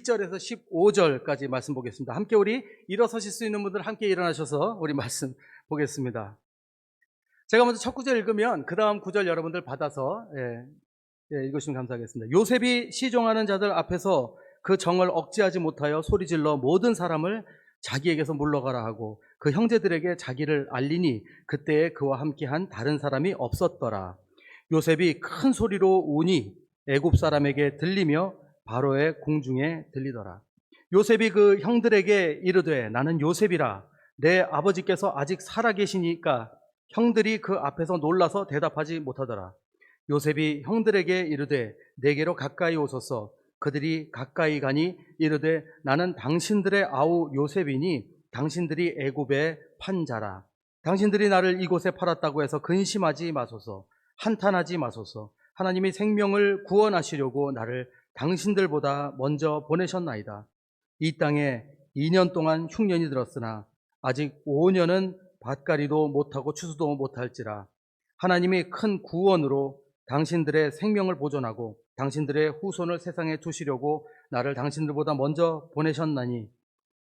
1절에서 15절까지 말씀 보겠습니다. 함께 우리 일어서실 수 있는 분들 함께 일어나셔서 우리 말씀 보겠습니다. 제가 먼저 첫 구절 읽으면 그 다음 구절 여러분들 받아서 읽으시면 감사하겠습니다. 요셉이 시종하는 자들 앞에서 그 정을 억제하지 못하여 소리질러 모든 사람을 자기에게서 물러가라 하고 그 형제들에게 자기를 알리니 그때에 그와 함께한 다른 사람이 없었더라. 요셉이 큰 소리로 우니 애굽 사람에게 들리며 바로의 궁중에 들리더라. 요셉이 그 형들에게 이르되 나는 요셉이라. 내 아버지께서 아직 살아계시니까 형들이 그 앞에서 놀라서 대답하지 못하더라. 요셉이 형들에게 이르되 내게로 가까이 오소서. 그들이 가까이 가니 이르되 나는 당신들의 아우 요셉이니 당신들이 애굽에 판 자라. 당신들이 나를 이곳에 팔았다고 해서 근심하지 마소서. 한탄하지 마소서. 하나님이 생명을 구원하시려고 나를 당신들보다 먼저 보내셨나이다. 이 땅에 2년 동안 흉년이 들었으나 아직 5년은 밭갈이도 못하고 추수도 못할지라. 하나님이 큰 구원으로 당신들의 생명을 보존하고 당신들의 후손을 세상에 두시려고 나를 당신들보다 먼저 보내셨나니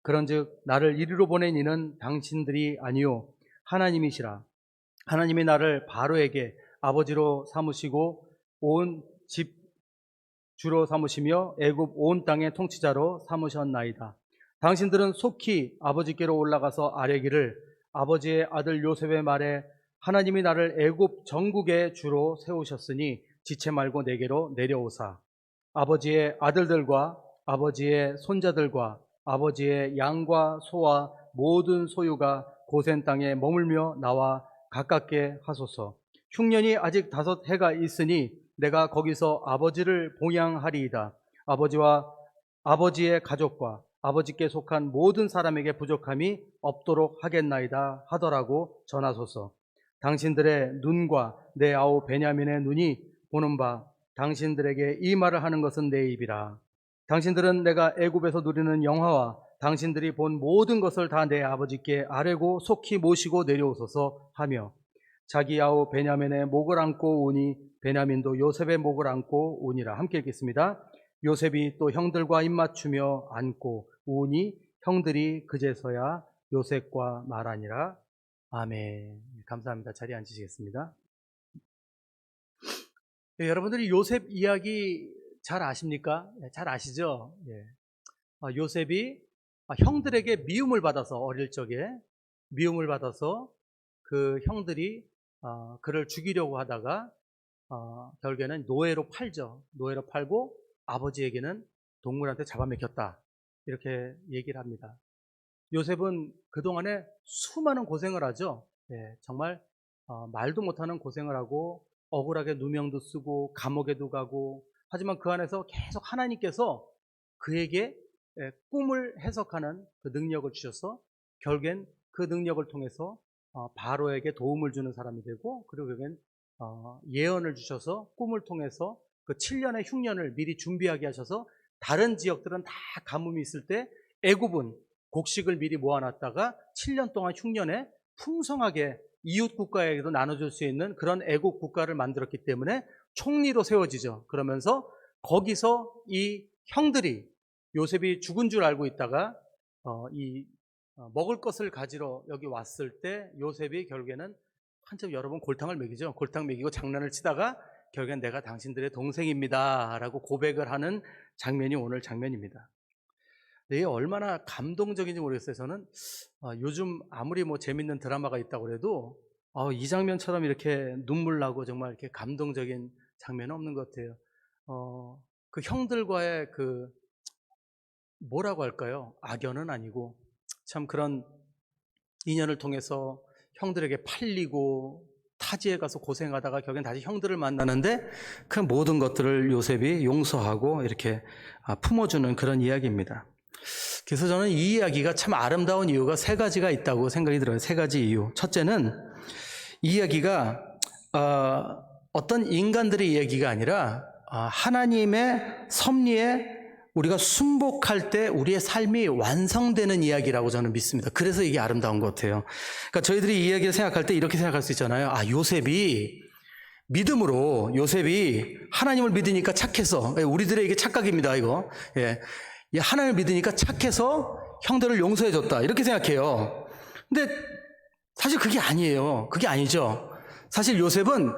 그런즉 나를 이리로 보낸 이는 당신들이 아니요 하나님이시라. 하나님이 나를 바로에게 아버지로 삼으시고 온 집 주로 삼으시며 애굽 온 땅의 통치자로 삼으셨나이다. 당신들은 속히 아버지께로 올라가서 아뢰기를 아버지의 아들 요셉의 말에 하나님이 나를 애굽 전국의 주로 세우셨으니 지체 말고 내게로 내려오사 아버지의 아들들과 아버지의 손자들과 아버지의 양과 소와 모든 소유가 고센 땅에 머물며 나와 가깝게 하소서. 흉년이 아직 5해가 있으니 내가 거기서 아버지를 봉양하리이다. 아버지와 아버지의 가족과 아버지께 속한 모든 사람에게 부족함이 없도록 하겠나이다 하더라고 전하소서. 당신들의 눈과 내 아우 베냐민의 눈이 보는 바 당신들에게 이 말을 하는 것은 내 입이라. 당신들은 내가 애굽에서 누리는 영화와 당신들이 본 모든 것을 다 내 아버지께 아뢰고 속히 모시고 내려오소서 하며 자기 아우 베냐민의 목을 안고 오니 베냐민도 요셉의 목을 안고 오니라. 함께 읽겠습니다. 요셉이 또 형들과 입맞추며 안고 오니 형들이 그제서야 요셉과 말하니라. 아멘. 감사합니다. 자리에 앉으시겠습니다. 네, 여러분들이 요셉 이야기 잘 아십니까? 네, 잘 아시죠? 네. 요셉이 형들에게 미움을 받아서 어릴 적에 미움을 받아서 그 형들이 그를 죽이려고 하다가 결국에는 노예로 팔죠. 노예로 팔고 아버지에게는 동물한테 잡아먹혔다. 이렇게 얘기를 합니다. 요셉은 그동안에 수많은 고생을 하죠. 예, 정말 말도 못하는 고생을 하고 억울하게 누명도 쓰고 감옥에도 가고 하지만 그 안에서 계속 하나님께서 그에게 꿈을 해석하는 그 능력을 주셔서 결국엔 그 능력을 통해서 바로에게 도움을 주는 사람이 되고 그리고 결국엔 예언을 주셔서 꿈을 통해서 그 7년의 흉년을 미리 준비하게 하셔서 다른 지역들은 다 가뭄이 있을 때 애굽은 곡식을 미리 모아놨다가 7년 동안 흉년에 풍성하게 이웃 국가에게도 나눠줄 수 있는 그런 애국 국가를 만들었기 때문에 총리로 세워지죠. 그러면서 거기서 이 형들이 요셉이 죽은 줄 알고 있다가 먹을 것을 가지러 여기 왔을 때 요셉이 결국에는 한참 여러 번 골탕을 먹이죠. 골탕 먹이고 장난을 치다가 결국엔 내가 당신들의 동생입니다 라고 고백을 하는 장면이 오늘 장면입니다. 이게 얼마나 감동적인지 모르겠어요. 저는 요즘 아무리 뭐 재밌는 드라마가 있다고 해도 이 장면처럼 이렇게 눈물 나고 정말 이렇게 감동적인 장면은 없는 것 같아요. 그 형들과의 그 뭐라고 할까요? 악연은 아니고 참 그런 인연을 통해서 형들에게 팔리고 타지에 가서 고생하다가 결국엔 다시 형들을 만나는데 그 모든 것들을 요셉이 용서하고 이렇게 품어주는 그런 이야기입니다. 그래서 저는 이 이야기가 참 아름다운 이유가 3가지가 있다고 생각이 들어요. 3가지 이유. 첫째는 이 이야기가 어떤 인간들의 이야기가 아니라 하나님의 섭리에 우리가 순복할 때 우리의 삶이 완성되는 이야기라고 저는 믿습니다. 그래서 이게 아름다운 것 같아요. 그러니까 저희들이 이 이야기를 생각할 때 이렇게 생각할 수 있잖아요. 요셉이 믿음으로 요셉이 하나님을 믿으니까 착해서 우리들의 이게 착각입니다. 이거 하나님을 믿으니까 착해서 형들을 용서해 줬다. 이렇게 생각해요. 근데 사실 그게 아니에요. 그게 아니죠. 사실 요셉은,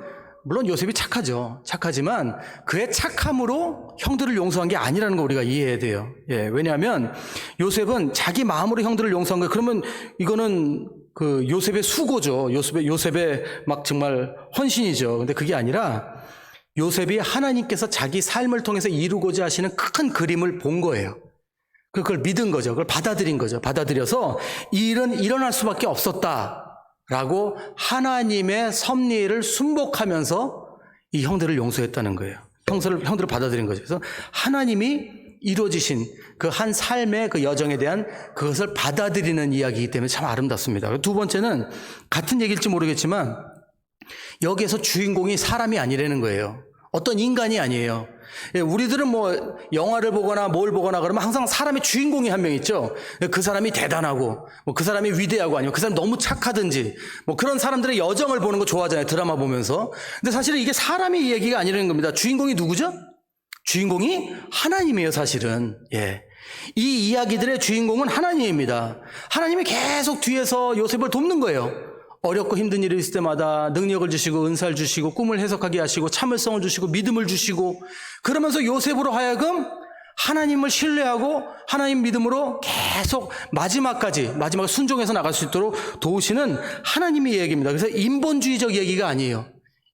물론 요셉이 착하죠. 착하지만 그의 착함으로 형들을 용서한 게 아니라는 거 우리가 이해해야 돼요. 예, 왜냐하면 요셉은 자기 마음으로 형들을 용서한 거예요. 그러면 이거는 그 요셉의 수고죠. 요셉의 막 정말 헌신이죠. 근데 그게 아니라 요셉이 하나님께서 자기 삶을 통해서 이루고자 하시는 큰 그림을 본 거예요. 그걸 믿은 거죠. 그걸 받아들인 거죠. 받아들여서 이 일은 일어날 수밖에 없었다라고 하나님의 섭리를 순복하면서 이 형들을 용서했다는 거예요. 형들을 받아들인 거죠. 그래서 하나님이 이루어지신 그 한 삶의 그 여정에 대한 그것을 받아들이는 이야기이기 때문에 참 아름답습니다. 두 번째는 같은 얘기일지 모르겠지만 여기에서 주인공이 사람이 아니라는 거예요. 어떤 인간이 아니에요. 예, 우리들은 뭐 영화를 보거나 뭘 보거나 그러면 항상 사람의 주인공이 한 명 있죠. 그 사람이 대단하고 뭐 그 사람이 위대하고 아니면 그 사람이 너무 착하든지 뭐 그런 사람들의 여정을 보는 거 좋아하잖아요. 드라마 보면서. 근데 사실은 이게 사람의 얘기가 아니라는 겁니다. 주인공이 누구죠? 주인공이 하나님이에요, 사실은. 예. 이 이야기들의 주인공은 하나님입니다. 하나님이 계속 뒤에서 요셉을 돕는 거예요. 어렵고 힘든 일이 있을 때마다 능력을 주시고 은사를 주시고 꿈을 해석하게 하시고 참을성을 주시고 믿음을 주시고 그러면서 요셉으로 하여금 하나님을 신뢰하고 하나님 믿음으로 계속 마지막 순종해서 나갈 수 있도록 도우시는 하나님의 얘기입니다. 그래서 인본주의적 얘기가 아니에요.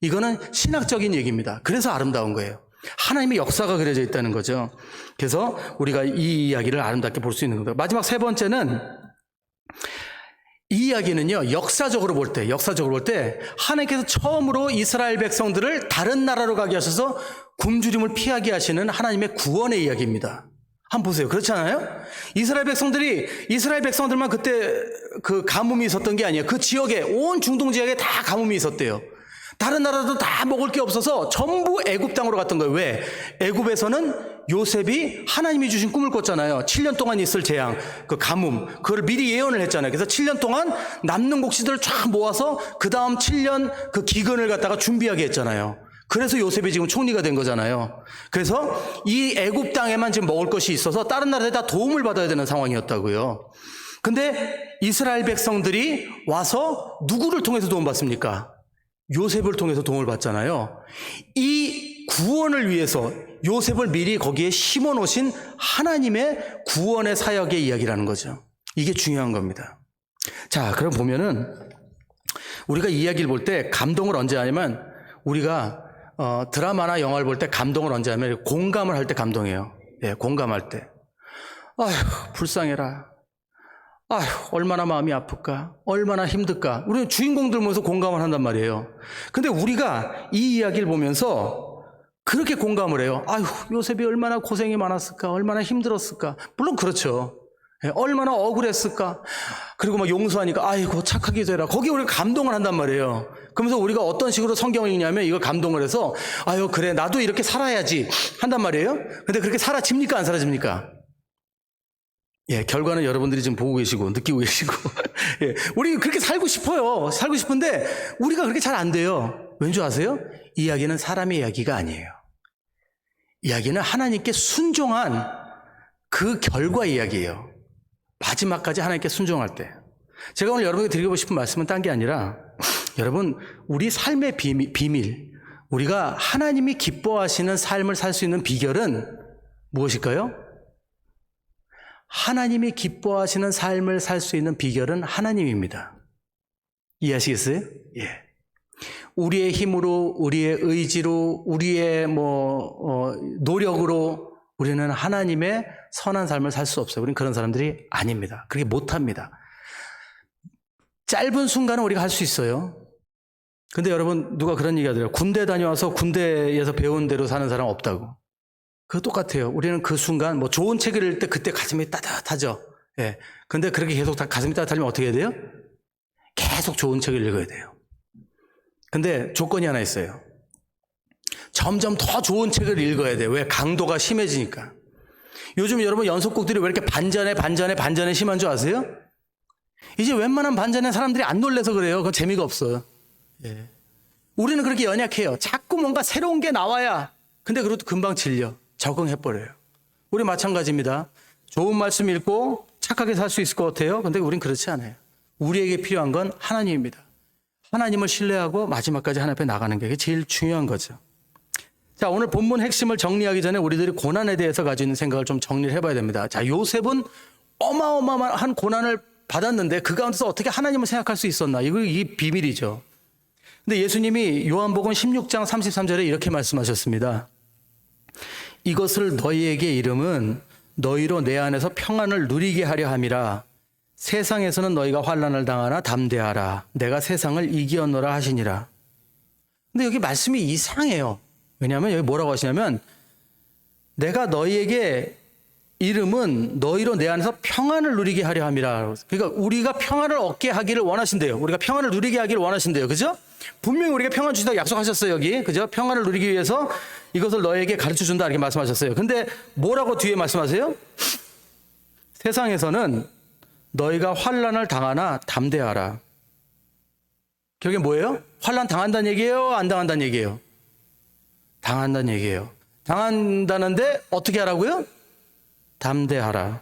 이거는 신학적인 얘기입니다. 그래서 아름다운 거예요. 하나님의 역사가 그려져 있다는 거죠. 그래서 우리가 이 이야기를 아름답게 볼 수 있는 겁니다. 마지막 세 번째는 이 이야기는요, 역사적으로 볼 때 하나님께서 처음으로 이스라엘 백성들을 다른 나라로 가게 하셔서 굶주림을 피하게 하시는 하나님의 구원의 이야기입니다. 한번 보세요. 그렇잖아요? 이스라엘 백성들만 그때 그 가뭄이 있었던 게 아니에요. 그 지역에, 온 중동 지역에 다 가뭄이 있었대요. 다른 나라도 다 먹을 게 없어서 전부 애굽 땅으로 갔던 거예요. 왜? 애굽에서는 요셉이 하나님이 주신 꿈을 꿨잖아요. 7년 동안 있을 재앙, 그 가뭄, 그걸 미리 예언을 했잖아요. 그래서 7년 동안 남는 곡식들을 쫙 모아서 그 다음 7년 그 기근을 갖다가 준비하게 했잖아요. 그래서 요셉이 지금 총리가 된 거잖아요. 그래서 이 애굽 땅에만 지금 먹을 것이 있어서 다른 나라에 다 도움을 받아야 되는 상황이었다고요. 근데 이스라엘 백성들이 와서 누구를 통해서 도움받습니까? 요셉을 통해서 도움을 받잖아요. 이 구원을 위해서 요셉을 미리 거기에 심어 놓으신 하나님의 구원의 사역의 이야기라는 거죠. 이게 중요한 겁니다. 자, 그럼 보면은 우리가 이 이야기를 볼 때 감동을 언제 하냐면 우리가 드라마나 영화를 볼 때 감동을 언제 하냐면 공감을 할 때 감동해요. 예, 공감할 때. 아휴, 불쌍해라. 아휴, 얼마나 마음이 아플까? 얼마나 힘들까? 우리는 주인공들 보면서 공감을 한단 말이에요. 근데 우리가 이 이야기를 보면서 그렇게 공감을 해요. 아휴, 요셉이 얼마나 고생이 많았을까? 얼마나 힘들었을까? 물론 그렇죠. 예, 얼마나 억울했을까? 그리고 막 용서하니까 아이고 착하게 되라. 거기에 우리가 감동을 한단 말이에요. 그러면서 우리가 어떤 식으로 성경을 읽냐면 이걸 감동을 해서 아유 그래 나도 이렇게 살아야지 한단 말이에요. 근데 그렇게 사라집니까? 안 사라집니까? 예, 결과는 여러분들이 지금 보고 계시고 느끼고 계시고 예, 우리 그렇게 살고 싶어요. 살고 싶은데 우리가 그렇게 잘 안 돼요. 왠 줄 아세요? 이 이야기는 사람의 이야기가 아니에요. 이야기는 하나님께 순종한 그 결과 이야기예요. 마지막까지 하나님께 순종할 때. 제가 오늘 여러분에게 드리고 싶은 말씀은 딴 게 아니라 여러분 우리 삶의 비밀 우리가 하나님이 기뻐하시는 삶을 살 수 있는 비결은 무엇일까요? 하나님이 기뻐하시는 삶을 살 수 있는 비결은 하나님입니다. 이해하시겠어요? 예. 우리의 힘으로, 우리의 의지로, 우리의 노력으로 우리는 하나님의 선한 삶을 살 수 없어요. 우리는 그런 사람들이 아닙니다. 그렇게 못합니다. 짧은 순간은 우리가 할 수 있어요. 근데 여러분 누가 그런 얘기 하더라고요. 군대 다녀와서 군대에서 배운 대로 사는 사람 없다고. 그거 똑같아요. 우리는 그 순간 좋은 책을 읽을 때 그때 가슴이 따뜻하죠. 예. 근데 그렇게 계속 가슴이 따뜻하면 어떻게 해야 돼요? 계속 좋은 책을 읽어야 돼요. 근데 조건이 하나 있어요. 점점 더 좋은 책을 읽어야 돼요. 왜? 강도가 심해지니까. 요즘 여러분 연속곡들이 왜 이렇게 반전에 심한 줄 아세요? 이제 웬만한 반전에 사람들이 안 놀래서 그래요. 그건 재미가 없어요. 예. 우리는 그렇게 연약해요. 자꾸 뭔가 새로운 게 나와야. 근데 그것도 금방 질려. 적응해버려요. 우리 마찬가지입니다. 좋은 말씀 읽고 착하게 살 수 있을 것 같아요. 근데 우린 그렇지 않아요. 우리에게 필요한 건 하나님입니다. 하나님을 신뢰하고 마지막까지 하나님 앞에 나가는 게 제일 중요한 거죠. 자, 오늘 본문 핵심을 정리하기 전에 우리들이 고난에 대해서 가지고 있는 생각을 좀 정리를 해봐야 됩니다. 자, 요셉은 어마어마한 고난을 받았는데 그 가운데서 어떻게 하나님을 생각할 수 있었나? 이 비밀이죠. 근데 예수님이 요한복음 16장 33절에 이렇게 말씀하셨습니다. 이것을 너희에게 이름은 너희로 내 안에서 평안을 누리게 하려 함이라. 세상에서는 너희가 환난을 당하나 담대하라. 내가 세상을 이기었노라 하시니라. 근데 여기 말씀이 이상해요. 왜냐하면 여기 뭐라고 하시냐면 내가 너희에게 이름은 너희로 내 안에서 평안을 누리게 하려 함이라. 그러니까 우리가 평안을 얻게 하기를 원하신대요. 우리가 평안을 누리게 하기를 원하신대요. 그죠? 분명히 우리가 평안 주신다고 약속하셨어요. 여기. 그죠? 평안을 누리기 위해서 이것을 너에게 가르쳐 준다 이렇게 말씀하셨어요. 근데 뭐라고 뒤에 말씀하세요? 세상에서는 너희가 환난을 당하나 담대하라. 결국에 뭐예요? 환난 당한다는 얘기예요? 안 당한다는 얘기예요? 당한다는 얘기예요. 당한다는데 어떻게 하라고요? 담대하라.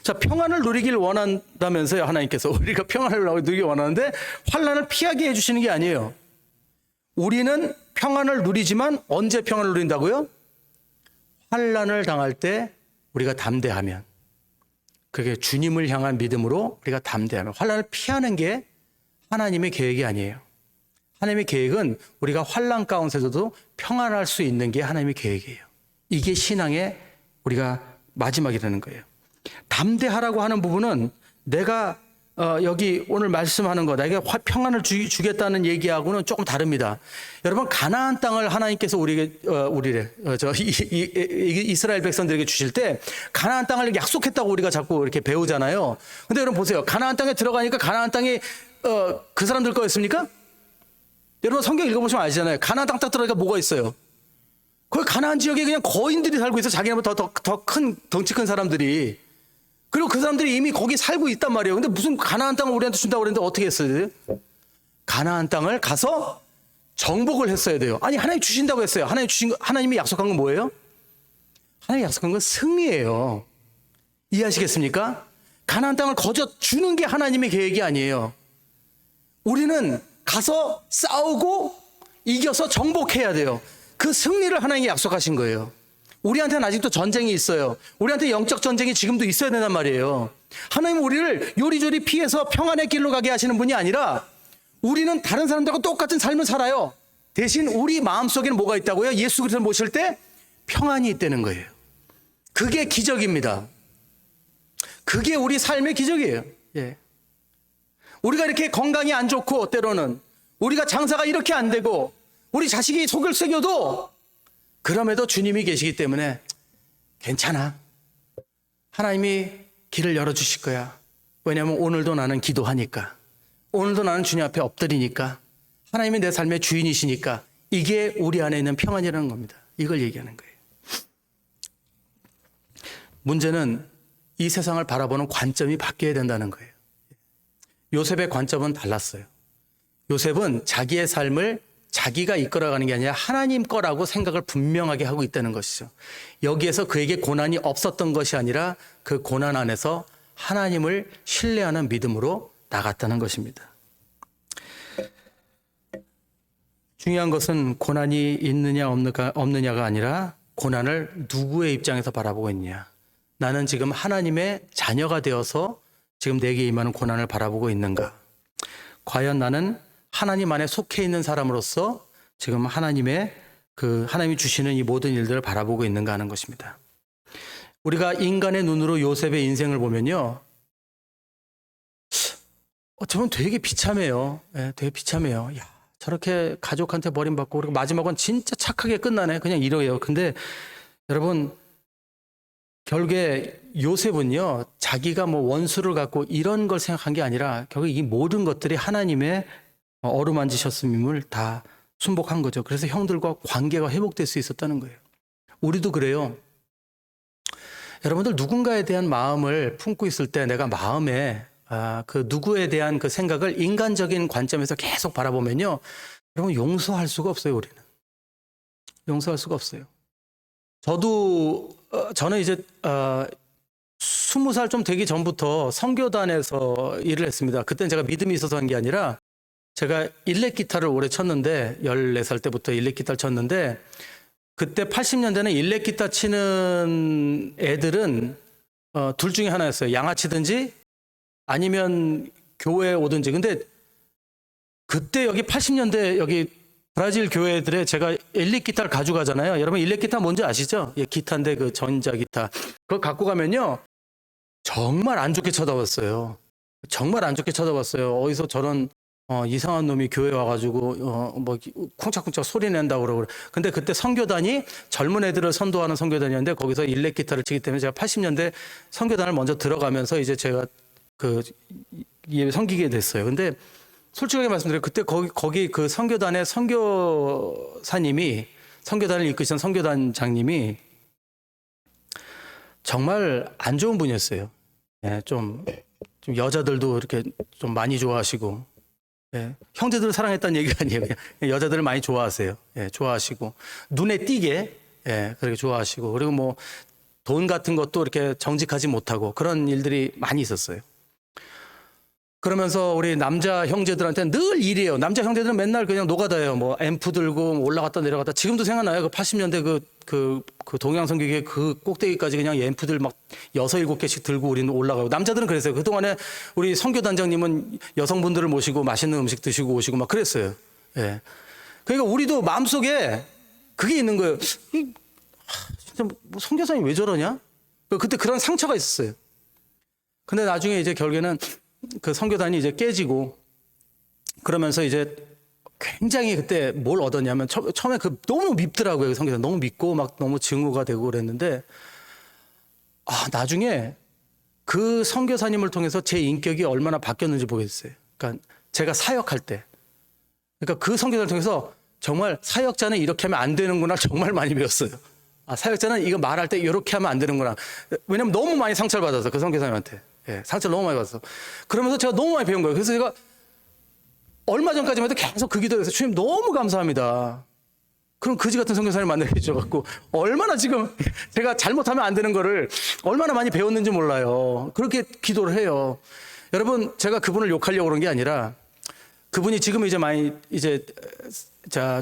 자, 평안을 누리길 원한다면서요. 하나님께서 우리가 평안을 누리길 원하는데 환난을 피하게 해주시는 게 아니에요. 우리는 평안을 누리지만 언제 평안을 누린다고요? 환난을 당할 때 우리가 담대하면, 그게 주님을 향한 믿음으로 우리가 담대하면, 환난을 피하는 게 하나님의 계획이 아니에요. 하나님의 계획은 우리가 환난 가운데서도 평안할 수 있는 게 하나님의 계획이에요. 이게 신앙의 우리가 마지막이라는 거예요. 담대하라고 하는 부분은 내가 여기 오늘 말씀하는 거, 나에게 평안을 주겠다는 얘기하고는 조금 다릅니다. 여러분, 가나안 땅을 하나님께서 이스라엘 백성들에게 주실 때 가나안 땅을 약속했다고 우리가 자꾸 이렇게 배우잖아요. 근데 여러분 보세요. 가나안 땅에 들어가니까 가나안 땅이 그 사람들 거였습니까? 여러분 성경 읽어보시면 아시잖아요. 가나안 땅 딱 들어가니까 뭐가 있어요? 거기 가나안 지역에 그냥 거인들이 살고 있어. 자기네보다 더 큰 덩치 큰 사람들이. 그리고 그 사람들이 이미 거기 살고 있단 말이에요. 근데 무슨 가나안 땅을 우리한테 준다고 그랬는데 어떻게 했어요? 가나안 땅을 가서 정복을 했어야 돼요. 아니, 하나님 주신다고 했어요. 하나님이 약속한 건 뭐예요? 하나님이 약속한 건 승리예요. 이해하시겠습니까? 가나안 땅을 거저 주는 게 하나님의 계획이 아니에요. 우리는 가서 싸우고 이겨서 정복해야 돼요. 그 승리를 하나님이 약속하신 거예요. 우리한테는 아직도 전쟁이 있어요. 우리한테 영적 전쟁이 지금도 있어야 된단 말이에요. 하나님은 우리를 요리조리 피해서 평안의 길로 가게 하시는 분이 아니라 우리는 다른 사람들과 똑같은 삶을 살아요. 대신 우리 마음속에는 뭐가 있다고요? 예수 그리스도를 모실 때 평안이 있다는 거예요. 그게 기적입니다. 그게 우리 삶의 기적이에요. 예. 우리가 이렇게 건강이 안 좋고 때로는 우리가 장사가 이렇게 안 되고 우리 자식이 속을 새겨도 그럼에도 주님이 계시기 때문에 괜찮아. 하나님이 길을 열어주실 거야. 왜냐하면 오늘도 나는 기도하니까. 오늘도 나는 주님 앞에 엎드리니까. 하나님이 내 삶의 주인이시니까. 이게 우리 안에 있는 평안이라는 겁니다. 이걸 얘기하는 거예요. 문제는 이 세상을 바라보는 관점이 바뀌어야 된다는 거예요. 요셉의 관점은 달랐어요. 요셉은 자기의 삶을 자기가 이끌어가는 게 아니라 하나님 거라고 생각을 분명하게 하고 있다는 것이죠. 여기에서 그에게 고난이 없었던 것이 아니라 그 고난 안에서 하나님을 신뢰하는 믿음으로 나갔다는 것입니다. 중요한 것은 고난이 있느냐 없느냐가 아니라 고난을 누구의 입장에서 바라보고 있느냐. 나는 지금 하나님의 자녀가 되어서 지금 내게 임하는 고난을 바라보고 있는가. 과연 나는 하나님 안에 속해 있는 사람으로서 지금 하나님이 주시는 이 모든 일들을 바라보고 있는가 하는 것입니다. 우리가 인간의 눈으로 요셉의 인생을 보면요. 저는 되게 비참해요. 네, 되게 비참해요. 야, 저렇게 가족한테 버림받고 그리고 마지막은 진짜 착하게 끝나네. 그냥 이러해요. 근데 여러분, 결국에 요셉은요, 자기가 뭐 원수를 갖고 이런 걸 생각한 게 아니라 결국 이 모든 것들이 하나님의 어루만지셨음을 다 순복한 거죠. 그래서 형들과 관계가 회복될 수 있었다는 거예요. 우리도 그래요. 여러분들 누군가에 대한 마음을 품고 있을 때 내가 마음에 그 누구에 대한 그 생각을 인간적인 관점에서 계속 바라보면요. 여러분 용서할 수가 없어요. 우리는. 용서할 수가 없어요. 저는 이제 20살 좀 되기 전부터 선교단에서 일을 했습니다. 그때는 제가 믿음이 있어서 한 게 아니라 제가 일렉 기타를 오래 쳤는데 14살 때부터 일렉 기타를 쳤는데 그때 80년대는 일렉 기타 치는 애들은 둘 중에 하나였어요. 양아치든지 아니면 교회에 오든지. 근데 그때 여기 80년대 여기 브라질 교회들에 제가 일렉 기타를 가져가잖아요. 여러분 일렉 기타 뭔지 아시죠? 예, 기타인데 그 전자 기타. 그걸 갖고 가면요. 정말 안 좋게 쳐다봤어요. 정말 안 좋게 쳐다봤어요. 어디서 저런 이상한 놈이 교회 와가지고 뭐 쿵짝쿵짝 소리 낸다고 그러고. 근데 그때 선교단이 젊은 애들을 선도하는 선교단이었는데 거기서 일렉 기타를 치기 때문에 제가 80년대 선교단을 먼저 들어가면서 이제 제가 섬기게 됐어요. 근데 솔직하게 말씀드려요. 그때 거기 그 선교단의 선교사님이 선교단을 이끄시던 선교단장님이 정말 안 좋은 분이었어요. 예, 좀 여자들도 이렇게 좀 많이 좋아하시고, 예, 형제들을 사랑했다는 얘기가 아니에요. 그냥 여자들을 많이 좋아하세요. 예, 좋아하시고 눈에 띄게 예, 그렇게 좋아하시고 그리고 뭐 돈 같은 것도 이렇게 정직하지 못하고 그런 일들이 많이 있었어요. 그러면서 우리 남자 형제들한테는 늘 일이에요. 남자 형제들은 맨날 그냥 노가다예요. 뭐 앰프 들고 올라갔다 내려갔다. 지금도 생각나요. 그 80년대 그 동양선교회 그 꼭대기까지 그냥 앰프들 막 6, 7개씩 들고 우리는 올라가고. 남자들은 그랬어요. 그동안에 우리 선교단장님은 여성분들을 모시고 맛있는 음식 드시고 오시고 막 그랬어요. 예. 그러니까 우리도 마음속에 그게 있는 거예요. 진짜 뭐 선교사님 왜 저러냐? 그때 그런 상처가 있었어요. 근데 나중에 이제 결국에는 그 선교단이 이제 깨지고 그러면서 이제 굉장히 그때 뭘 얻었냐면 처음에 너무 밉더라고요. 그 선교단 너무 밉고 막 너무 증오가 되고 그랬는데 나중에 그 선교사님을 통해서 제 인격이 얼마나 바뀌었는지 보겠어요. 그러니까 제가 사역할 때 그러니까 그 선교사를 통해서 정말 사역자는 이렇게 하면 안 되는구나 정말 많이 배웠어요. 사역자는 이거 말할 때 이렇게 하면 안 되는구나. 왜냐면 너무 많이 상처를 받아서 그 선교사님한테. 예, 상처를 너무 많이 받았어. 그러면서 제가 너무 많이 배운 거예요. 그래서 제가 얼마 전까지만 해도 계속 그 기도에서 주님 너무 감사합니다. 그럼 그지 같은 선교사를 만나게 해줘갖고 얼마나 지금 제가 잘못하면 안 되는 거를 얼마나 많이 배웠는지 몰라요. 그렇게 기도를 해요. 여러분 제가 그분을 욕하려고 그런 게 아니라 그분이 지금 이제 많이 이제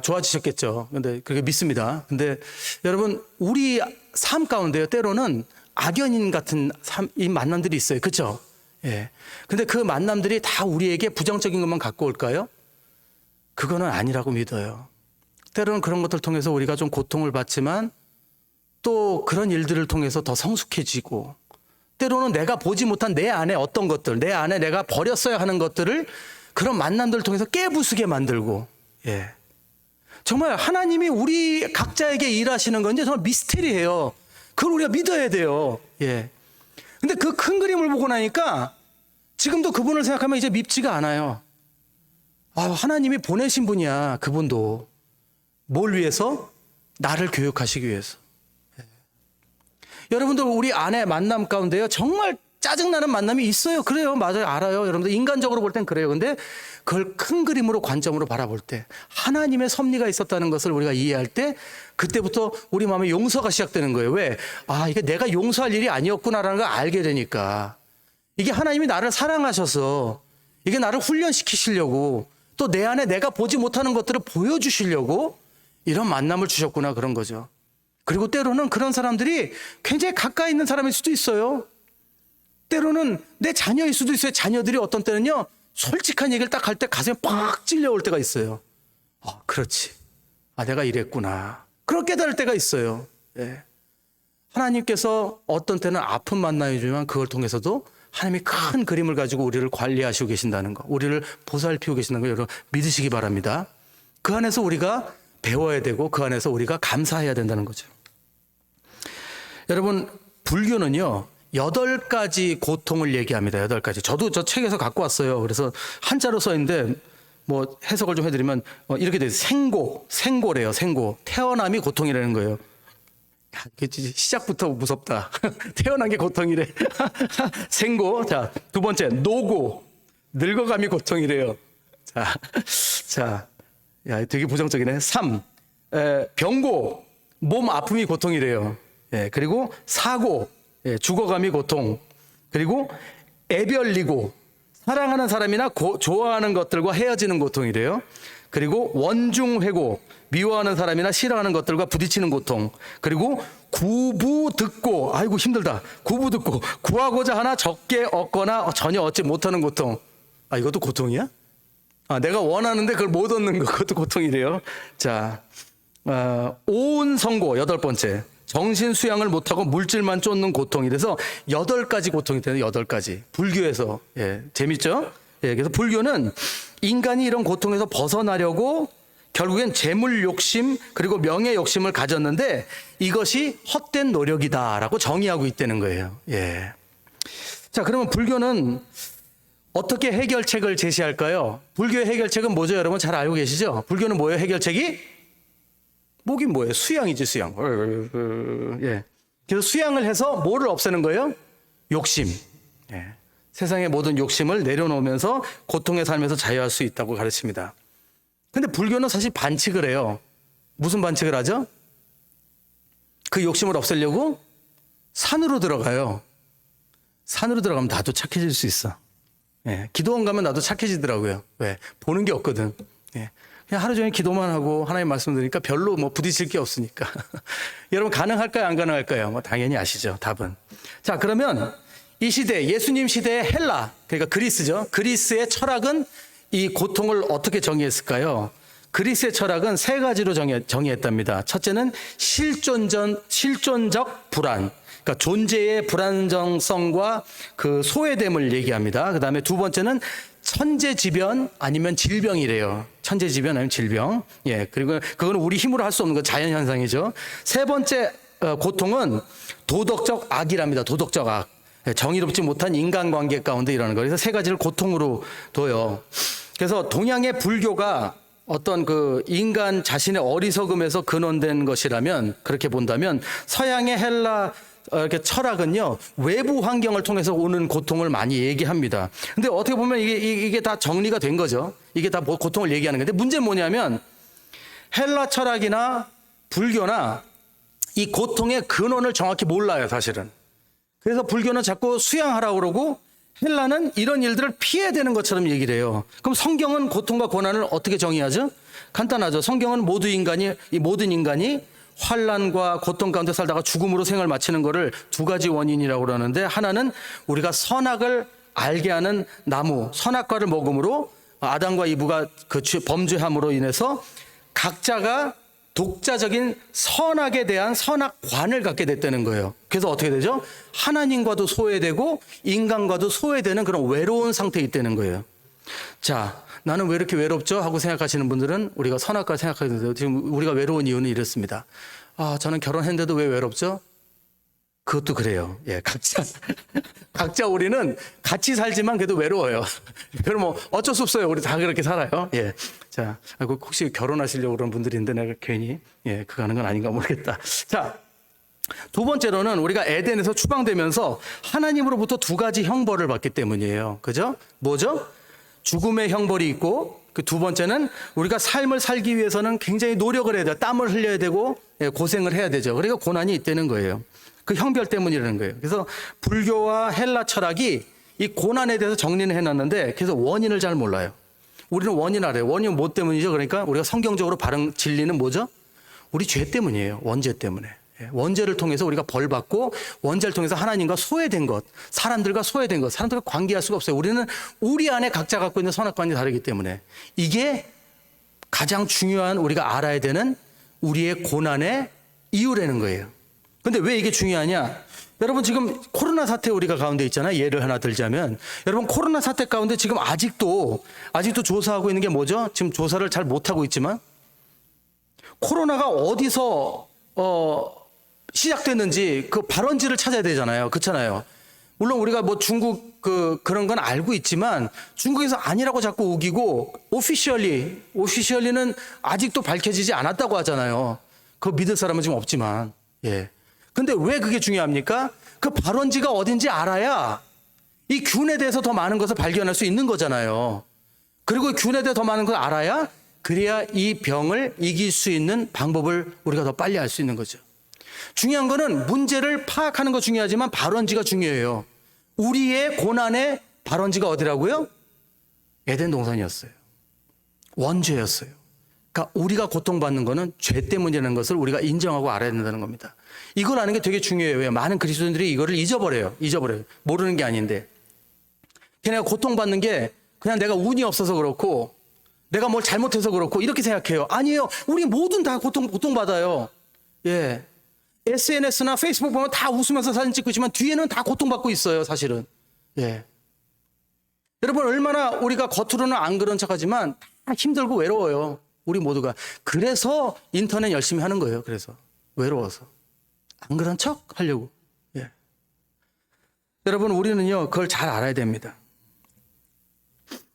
좋아지셨겠죠. 근데 그렇게 믿습니다. 근데 여러분 우리 삶 가운데요 때로는 악연인 같은 이 만남들이 있어요. 그렇죠? 예. 근데 그 만남들이 다 우리에게 부정적인 것만 갖고 올까요? 그거는 아니라고 믿어요. 때로는 그런 것들 통해서 우리가 좀 고통을 받지만 또 그런 일들을 통해서 더 성숙해지고 때로는 내가 보지 못한 내 안에 어떤 것들, 내 안에 내가 버렸어야 하는 것들을 그런 만남들을 통해서 깨부수게 만들고 예. 정말 하나님이 우리 각자에게 일하시는 건 이제 정말 미스테리예요. 그걸 우리가 믿어야 돼요. 예. 근데 그 큰 그림을 보고 나니까 지금도 그분을 생각하면 이제 밉지가 않아요. 하나님이 보내신 분이야, 그분도. 뭘 위해서? 나를 교육하시기 위해서. 예. 여러분들 우리 안에 만남 가운데요. 정말 짜증나는 만남이 있어요. 그래요. 맞아요. 알아요. 여러분들 인간적으로 볼 땐 그래요. 근데 그걸 큰 그림으로 관점으로 바라볼 때 하나님의 섭리가 있었다는 것을 우리가 이해할 때 그때부터 우리 마음에 용서가 시작되는 거예요. 왜? 이게 내가 용서할 일이 아니었구나라는 걸 알게 되니까 이게 하나님이 나를 사랑하셔서 이게 나를 훈련시키시려고 또 내 안에 내가 보지 못하는 것들을 보여주시려고 이런 만남을 주셨구나 그런 거죠. 그리고 때로는 그런 사람들이 굉장히 가까이 있는 사람일 수도 있어요. 때로는 내 자녀일 수도 있어요. 자녀들이 어떤 때는요. 솔직한 얘기를 딱 할 때 가슴에 팍 찔려올 때가 있어요. 그렇지. 내가 이랬구나. 그런 깨달을 때가 있어요. 예. 하나님께서 어떤 때는 아픈 만남이지만 그걸 통해서도 하나님이 큰 그림을 가지고 우리를 관리하시고 계신다는 거, 우리를 보살피고 계신다는 거 여러분 믿으시기 바랍니다. 그 안에서 우리가 배워야 되고 그 안에서 우리가 감사해야 된다는 거죠. 여러분 불교는요. 8가지 고통을 얘기합니다. 8가지. 저도 저 책에서 갖고 왔어요. 그래서 한자로 써 있는데 뭐 해석을 좀 해드리면 이렇게 돼요. 생고래요. 생고. 태어남이 고통이라는 거예요. 시작부터 무섭다. 태어난 게 고통이래. 생고. 자, 두 번째 노고. 늙어감이 고통이래요. 자, 야, 되게 부정적이네. 3. 병고. 몸 아픔이 고통이래요. 예, 그리고 사고. 예, 죽어감이 고통. 그리고 애별리고 사랑하는 사람이나 좋아하는 것들과 헤어지는 고통이래요. 그리고 원중회고 미워하는 사람이나 싫어하는 것들과 부딪히는 고통. 그리고 구부듣고 아이고 힘들다. 구부듣고 구하고자 하나 적게 얻거나 전혀 얻지 못하는 고통. 아 이것도 고통이야? 아 내가 원하는데 그걸 못 얻는 거 그것도 고통이래요. 자, 오온성고 8번째. 정신 수양을 못하고 물질만 쫓는 고통이 돼서 8가지 고통이 되는 8가지. 불교에서 재밌죠? 그래서 불교는 인간이 이런 고통에서 벗어나려고 결국엔 재물 욕심 그리고 명예 욕심을 가졌는데 이것이 헛된 노력이다라고 정의하고 있다는 거예요. 자, 그러면 불교는 어떻게 해결책을 제시할까요? 불교의 해결책은 뭐죠? 여러분 잘 알고 계시죠? 불교는 뭐예요? 해결책이? 뭐긴 뭐예요? 수양이지 수양. 그래서 수양을 해서 뭐를 없애는 거예요? 욕심. 세상의 모든 욕심을 내려놓으면서 고통의 삶에서 자유할 수 있다고 가르칩니다. 근데 불교는 사실 반칙을 해요. 무슨 반칙을 하죠? 그 욕심을 없애려고 산으로 들어가요. 산으로 들어가면 나도 착해질 수 있어. 기도원 가면 나도 착해지더라고요. 왜? 보는 게 없거든. 그냥 하루 종일 기도만 하고 하나님 말씀 드리니까 별로 뭐 부딪힐 게 없으니까. 여러분 가능할까요? 안 가능할까요? 뭐 당연히 아시죠. 답은. 자, 그러면 이 시대, 예수님 시대의 헬라, 그러니까 그리스죠. 그리스의 철학은 이 고통을 어떻게 정의했을까요? 그리스의 철학은 3가지로 정의했답니다. 첫째는 실존적 불안. 그러니까 존재의 불안정성과 그 소외됨을 얘기합니다. 그 다음에 2번째는 천재지변 아니면 질병이래요. 천재지변 아니면 질병. 그리고 그건 우리 힘으로 할 수 없는 거 자연현상이죠. 3번째 고통은 도덕적 악이랍니다. 도덕적 악. 정의롭지 못한 인간관계 가운데 일어나는 거예요. 그래서 3가지를 고통으로 둬요. 그래서 동양의 불교가 어떤 그 인간 자신의 어리석음에서 근원된 것이라면 그렇게 본다면 서양의 헬라 이렇게 철학은요 외부 환경을 통해서 오는 고통을 많이 얘기합니다. 근데 어떻게 보면 이게 다 정리가 된 거죠. 이게 다 고통을 얘기하는 건데 문제는 뭐냐면 헬라 철학이나 불교나 이 고통의 근원을 정확히 몰라요, 사실은. 그래서 불교는 자꾸 수양하라고 그러고 헬라는 이런 일들을 피해야 되는 것처럼 얘기를 해요. 그럼 성경은 고통과 고난을 어떻게 정의하죠? 간단하죠. 성경은 모든 인간이 환난과 고통 가운데 살다가 죽음으로 생을 마치는 것을 2가지 원인이라고 그러는데 하나는 우리가 선악을 알게 하는 나무, 선악과를 먹음으로 아담과 이브가 그 범죄함으로 인해서 각자가 독자적인 선악에 대한 선악관을 갖게 됐다는 거예요. 그래서 어떻게 되죠? 하나님과도 소외되고 인간과도 소외되는 그런 외로운 상태에 있다는 거예요. 자, 나는 왜 이렇게 외롭죠? 하고 생각하시는 분들은 우리가 선악과 생각하게 되는데 지금 우리가 외로운 이유는 이렇습니다. 아, 저는 결혼했는데도 왜 외롭죠? 그것도 그래요. 각자 우리는 같이 살지만 그래도 외로워요. 그럼 뭐 어쩔 수 없어요. 우리 다 그렇게 살아요. 자, 혹시 결혼하시려고 그런 분들인데 내가 괜히 그거 하는 건 아닌가 모르겠다. 자, 2번째로는 우리가 에덴에서 추방되면서 하나님으로부터 2가지 형벌을 받기 때문이에요. 그죠? 뭐죠? 죽음의 형벌이 있고 그 2번째는 우리가 삶을 살기 위해서는 굉장히 노력을 해야 돼요. 땀을 흘려야 되고 고생을 해야 되죠. 그러니까 고난이 있다는 거예요. 그 형벌 때문이라는 거예요. 그래서 불교와 헬라 철학이 이 고난에 대해서 정리는 해놨는데 그래서 원인을 잘 몰라요. 우리는 원인 알아요. 원인은 뭐 때문이죠? 그러니까 우리가 성경적으로 바른 진리는 뭐죠? 우리 죄 때문이에요. 원죄 때문에. 원죄를 통해서 우리가 벌 받고 원죄를 통해서 하나님과 소외된 것, 사람들과 소외된 것, 사람들과 관계할 수가 없어요. 우리는 우리 안에 각자 갖고 있는 선악관이 다르기 때문에 이게 가장 중요한 우리가 알아야 되는 우리의 고난의 이유라는 거예요. 근데 왜 이게 중요하냐? 여러분 지금 코로나 사태 우리가 가운데 있잖아요. 예를 하나 들자면 여러분 코로나 사태 가운데 지금 아직도 조사하고 있는 게 뭐죠? 지금 조사를 잘 못하고 있지만 코로나가 어디서 시작됐는지 그 발원지를 찾아야 되잖아요. 그렇잖아요. 물론 우리가 뭐 중국 그런 건 알고 있지만 중국에서 아니라고 자꾸 우기고 오피셜리는 아직도 밝혀지지 않았다고 하잖아요. 그거 믿을 사람은 지금 없지만. 근데 왜 그게 중요합니까? 그 발원지가 어딘지 알아야 이 균에 대해서 더 많은 것을 발견할 수 있는 거잖아요. 그리고 균에 대해서 더 많은 걸 알아야 그래야 이 병을 이길 수 있는 방법을 우리가 더 빨리 알 수 있는 거죠. 중요한 거는 문제를 파악하는 거 중요하지만 발원지가 중요해요. 우리의 고난의 발원지가 어디라고요? 에덴 동산이었어요. 원죄였어요. 그러니까 우리가 고통받는 거는 죄 때문이라는 것을 우리가 인정하고 알아야 된다는 겁니다. 이걸 아는 게 되게 중요해요. 왜? 많은 그리스도인들이 이거를 잊어버려요. 모르는 게 아닌데. 걔네가 고통받는 게 그냥 내가 운이 없어서 그렇고 내가 뭘 잘못해서 그렇고 이렇게 생각해요. 아니에요. 우리 모든 다 고통받아요. 예. SNS나 페이스북 보면 다 웃으면서 사진 찍고 있지만 뒤에는 다 고통받고 있어요, 사실은. 예. 여러분, 얼마나 우리가 겉으로는 안 그런 척 하지만 다 힘들고 외로워요. 우리 모두가. 그래서 인터넷 열심히 하는 거예요. 그래서. 외로워서. 안 그런 척 하려고. 예. 여러분, 우리는요, 그걸 잘 알아야 됩니다.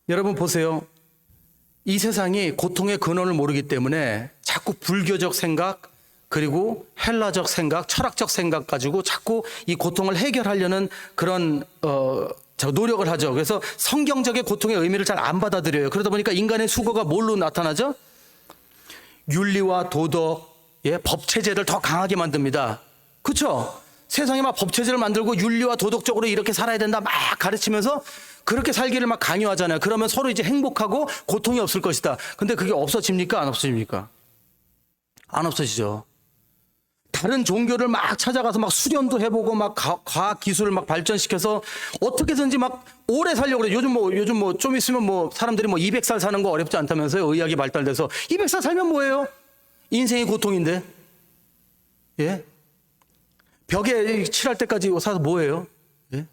여러분 보세요. 이 세상이 고통의 근원을 모르기 때문에 자꾸 불교적 생각, 그리고 헬라적 생각, 철학적 생각 가지고 자꾸 이 고통을 해결하려는 그런 노력을 하죠. 그래서 성경적인 고통의 의미를 잘 안 받아들여요. 그러다 보니까 인간의 수고가 뭘로 나타나죠? 윤리와 도덕, 예, 법 체제를 더 강하게 만듭니다. 그렇죠? 세상에 막 법 체제를 만들고 윤리와 도덕적으로 이렇게 살아야 된다 막 가르치면서 그렇게 살기를 막 강요하잖아요. 그러면 서로 이제 행복하고 고통이 없을 것이다. 근데 그게 없어집니까? 안 없어집니까? 안 없어지죠. 다른 종교를 막 찾아가서 막 수련도 해보고 막 과학 기술을 막 발전시켜서 어떻게든지 막 오래 살려고 그래요. 요즘 뭐 좀 있으면 뭐 사람들이 뭐 200살 사는 거 어렵지 않다면서요. 의학이 발달돼서 200살 살면 뭐예요? 인생이 고통인데. 예? 벽에 칠할 때까지 사서 뭐예요? 예?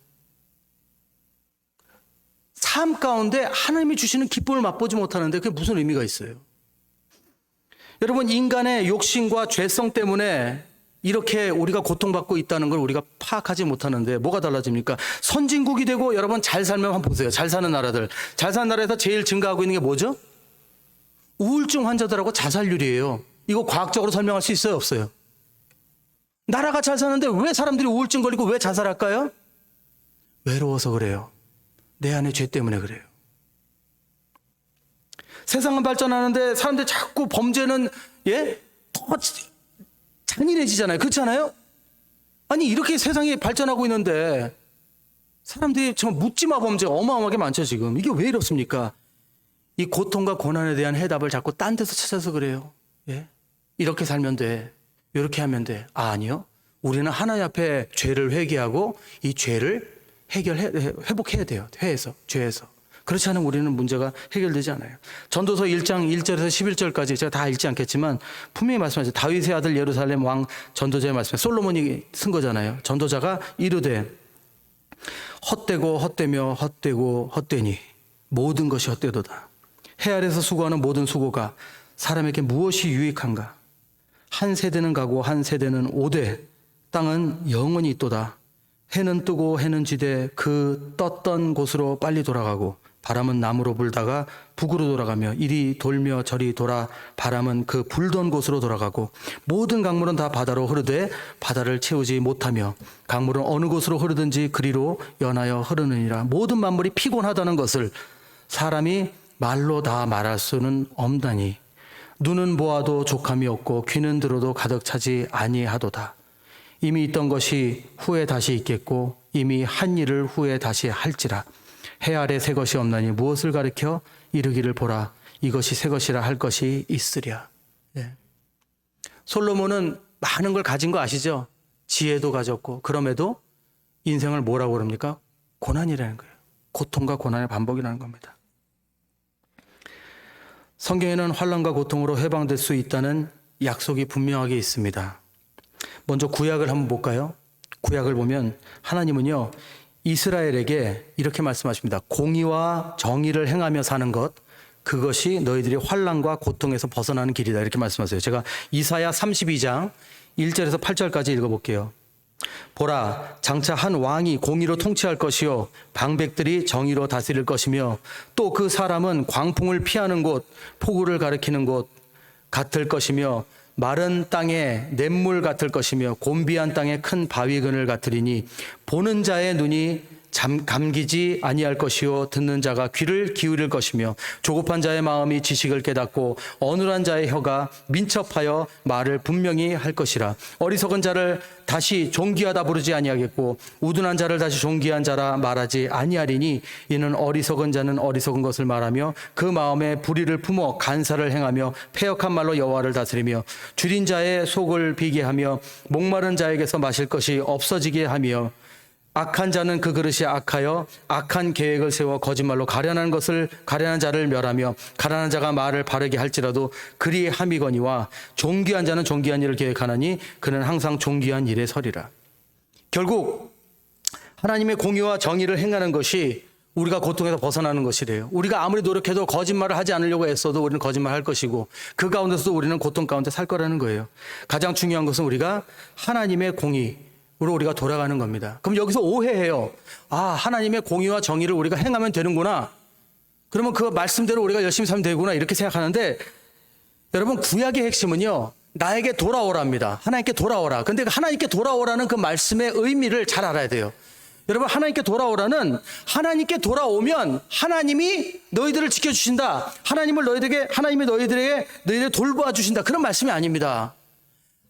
삶 가운데 하나님이 주시는 기쁨을 맛보지 못하는데 그게 무슨 의미가 있어요? 여러분, 인간의 욕심과 죄성 때문에 이렇게 우리가 고통받고 있다는 걸 우리가 파악하지 못하는데 뭐가 달라집니까? 선진국이 되고 여러분 잘 살면 한번 보세요. 잘 사는 나라들. 잘 사는 나라에서 제일 증가하고 있는 게 뭐죠? 우울증 환자들하고 자살률이에요. 이거 과학적으로 설명할 수 있어요? 없어요? 나라가 잘 사는데 왜 사람들이 우울증 걸리고 왜 자살할까요? 외로워서 그래요. 내 안의 죄 때문에 그래요. 세상은 발전하는데 사람들이 자꾸 범죄는 더 잔인해지잖아요. 그렇지 않아요? 아니 이렇게 세상이 발전하고 있는데 사람들이 정말 묻지마 범죄가 어마어마하게 많죠 지금. 이게 왜 이렇습니까? 이 고통과 고난에 대한 해답을 자꾸 딴 데서 찾아서 그래요. 예? 이렇게 살면 돼. 이렇게 하면 돼. 아니요. 우리는 하나님 앞에 죄를 회개하고 이 죄를 회복해야 돼요. 죄에서. 그렇지 않으면 우리는 문제가 해결되지 않아요. 전도서 1장 1절에서 11절까지 제가 다 읽지 않겠지만 분명히 말씀하죠. 다윗의 아들 예루살렘 왕 전도자의 말씀에 솔로몬이 쓴 거잖아요. 전도자가 이르되 헛되고 헛되며 헛되고 헛되니 모든 것이 헛되도다. 해 아래서 수고하는 모든 수고가 사람에게 무엇이 유익한가? 한 세대는 가고 한 세대는 오되 땅은 영원히 있도다. 해는 뜨고 해는 지되 그 떴던 곳으로 빨리 돌아가고 바람은 남으로 불다가 북으로 돌아가며 이리 돌며 저리 돌아 바람은 그 불던 곳으로 돌아가고 모든 강물은 다 바다로 흐르되 바다를 채우지 못하며 강물은 어느 곳으로 흐르든지 그리로 연하여 흐르느니라. 모든 만물이 피곤하다는 것을 사람이 말로 다 말할 수는 없나니 눈은 보아도 족함이 없고 귀는 들어도 가득 차지 아니하도다. 이미 있던 것이 후에 다시 있겠고 이미 한 일을 후에 다시 할지라. 해 아래 새 것이 없나니 무엇을 가리켜 이르기를 보라 이것이 새 것이라 할 것이 있으랴. 예. 솔로몬은 많은 걸 가진 거 아시죠? 지혜도 가졌고 그럼에도 인생을 뭐라고 그럽니까? 고난이라는 거예요. 고통과 고난의 반복이라는 겁니다. 성경에는 환난과 고통으로 해방될 수 있다는 약속이 분명하게 있습니다. 먼저 구약을 한번 볼까요? 구약을 보면 하나님은요 이스라엘에게 이렇게 말씀하십니다. 공의와 정의를 행하며 사는 것 그것이 너희들이 환난과 고통에서 벗어나는 길이다 이렇게 말씀하세요. 제가 이사야 32장 1절에서 8절까지 읽어볼게요. 보라 장차 한 왕이 공의로 통치할 것이요 방백들이 정의로 다스릴 것이며 또 그 사람은 광풍을 피하는 곳 폭우를 가리키는 곳 같을 것이며 마른 땅에 냇물 같을 것이며 곤비한 땅에 큰 바위 그늘 같으리니 보는 자의 눈이 감기지 아니할 것이요 듣는 자가 귀를 기울일 것이며 조급한 자의 마음이 지식을 깨닫고 어눌한 자의 혀가 민첩하여 말을 분명히 할 것이라. 어리석은 자를 다시 존귀하다 부르지 아니하겠고 우둔한 자를 다시 존귀한 자라 말하지 아니하리니 이는 어리석은 자는 어리석은 것을 말하며 그 마음에 불의를 품어 간사를 행하며 패역한 말로 여호와를 다스리며 줄인 자의 속을 비게 하며 목마른 자에게서 마실 것이 없어지게 하며 악한 자는 그 그릇이 악하여 악한 계획을 세워 거짓말로 가련한 자를 멸하며 가련한 자가 말을 바르게 할지라도 그리 함이거니와 존귀한 자는 존귀한 일을 계획하나니 그는 항상 존귀한 일에 서리라. 결국 하나님의 공의와 정의를 행하는 것이 우리가 고통에서 벗어나는 것이래요. 우리가 아무리 노력해도 거짓말을 하지 않으려고 애써도 우리는 거짓말 할 것이고 그 가운데서도 우리는 고통 가운데 살 거라는 거예요. 가장 중요한 것은 우리가 하나님의 공의 으로 우리가 돌아가는 겁니다. 그럼 여기서 오해해요. 아, 하나님의 공의와 정의를 우리가 행하면 되는구나. 그러면 그 말씀대로 우리가 열심히 살면 되구나 이렇게 생각하는데 여러분 구약의 핵심은요. 나에게 돌아오랍니다. 하나님께 돌아오라. 근데 하나님께 돌아오라는 그 말씀의 의미를 잘 알아야 돼요. 여러분 하나님께 돌아오라는 하나님께 돌아오면 하나님이 너희들을 지켜주신다. 하나님이 너희들을 돌보아 주신다. 그런 말씀이 아닙니다.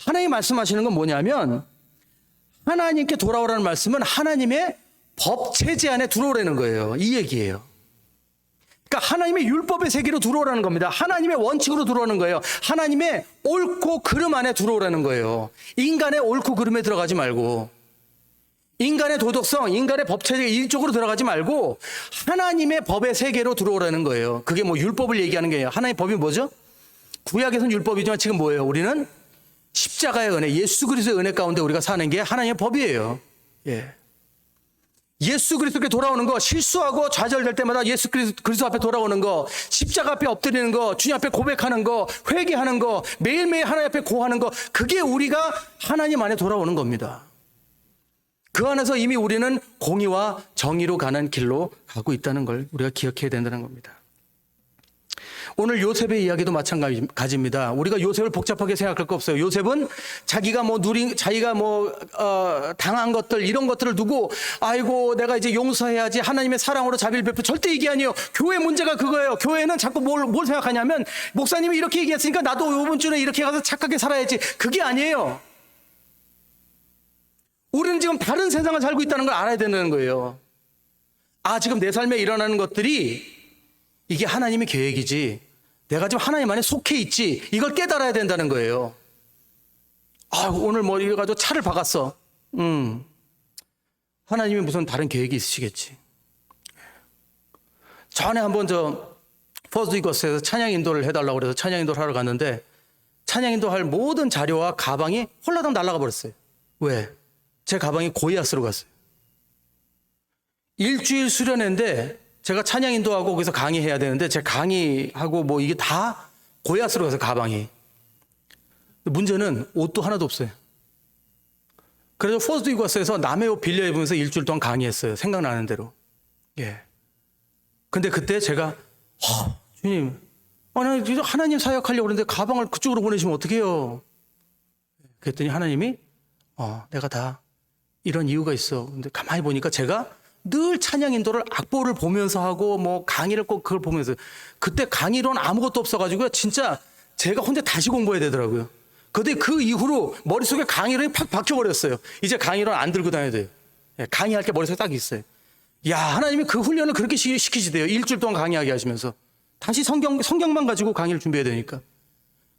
하나님이 말씀하시는 건 뭐냐면 하나님께 돌아오라는 말씀은 하나님의 법 체제 안에 들어오라는 거예요. 이 얘기예요. 그러니까 하나님의 율법의 세계로 들어오라는 겁니다. 하나님의 원칙으로 들어오는 거예요. 하나님의 옳고 그름 안에 들어오라는 거예요. 인간의 옳고 그름에 들어가지 말고 인간의 도덕성, 인간의 법 체제 이쪽으로 들어가지 말고 하나님의 법의 세계로 들어오라는 거예요. 그게 뭐 율법을 얘기하는 거예요. 하나님의 법이 뭐죠? 구약에서는 율법이지만 지금 뭐예요? 우리는 십자가의 은혜, 예수 그리스도의 은혜 가운데 우리가 사는 게 하나님의 법이에요. 예. 예수 그리스도께 돌아오는 거, 실수하고 좌절될 때마다 예수 그리스도 앞에 돌아오는 거, 십자가 앞에 엎드리는 거, 주님 앞에 고백하는 거, 회개하는 거, 매일매일 하나님 앞에 고하는 거, 그게 우리가 하나님 안에 돌아오는 겁니다. 그 안에서 이미 우리는 공의와 정의로 가는 길로 가고 있다는 걸 우리가 기억해야 된다는 겁니다. 오늘 요셉의 이야기도 마찬가지입니다. 우리가 요셉을 복잡하게 생각할 거 없어요. 요셉은 자기가 당한 것들, 이런 것들을 두고, 아이고, 내가 이제 용서해야지. 하나님의 사랑으로 자비를 베풀. 절대 이게 아니에요. 교회 문제가 그거예요. 교회는 자꾸 뭘 생각하냐면, 목사님이 이렇게 얘기했으니까 나도 이번 주에 이렇게 가서 착하게 살아야지. 그게 아니에요. 우리는 지금 다른 세상을 살고 있다는 걸 알아야 되는 거예요. 아, 지금 내 삶에 일어나는 것들이 이게 하나님의 계획이지. 내가 지금 하나님 안에 속해 있지. 이걸 깨달아야 된다는 거예요. 아, 오늘 뭐 이래가지고 차를 박았어. 하나님이 무슨 다른 계획이 있으시겠지. 전에 한번 퍼스트 이거스에서 찬양 인도를 해달라고 그래서 찬양 인도를 하러 갔는데 찬양 인도할 모든 자료와 가방이 홀라당 날아가 버렸어요. 왜? 제 가방이 고이아스로 갔어요. 일주일 수련회인데 제가 찬양 인도하고 거기서 강의해야 되는데 제 강의하고 뭐 이게 다 고야스로 가서 가방이. 문제는 옷도 하나도 없어요. 그래서 포스트 이과스에서 남의 옷 빌려 입으면서 일주일 동안 강의했어요. 생각나는 대로. 예. 근데 그때 제가 주님, 나 하나님 사역하려고 그러는데 가방을 그쪽으로 보내시면 어떡해요? 그랬더니 하나님이 내가 다 이런 이유가 있어. 근데 가만히 보니까 제가 늘 찬양 인도를 악보를 보면서 하고 뭐 강의를 꼭 그걸 보면서 그때 강의로는 아무것도 없어가지고 진짜 제가 혼자 다시 공부해야 되더라고요. 근데 그 이후로 머릿속에 강의론이 팍 박혀버렸어요. 이제 강의론 안 들고 다녀야 돼요. 강의할 게 머릿속에 딱 있어요. 야, 하나님이 그 훈련을 그렇게 시키시대요. 일주일 동안 강의하게 하시면서 다시 성경만 가지고 강의를 준비해야 되니까.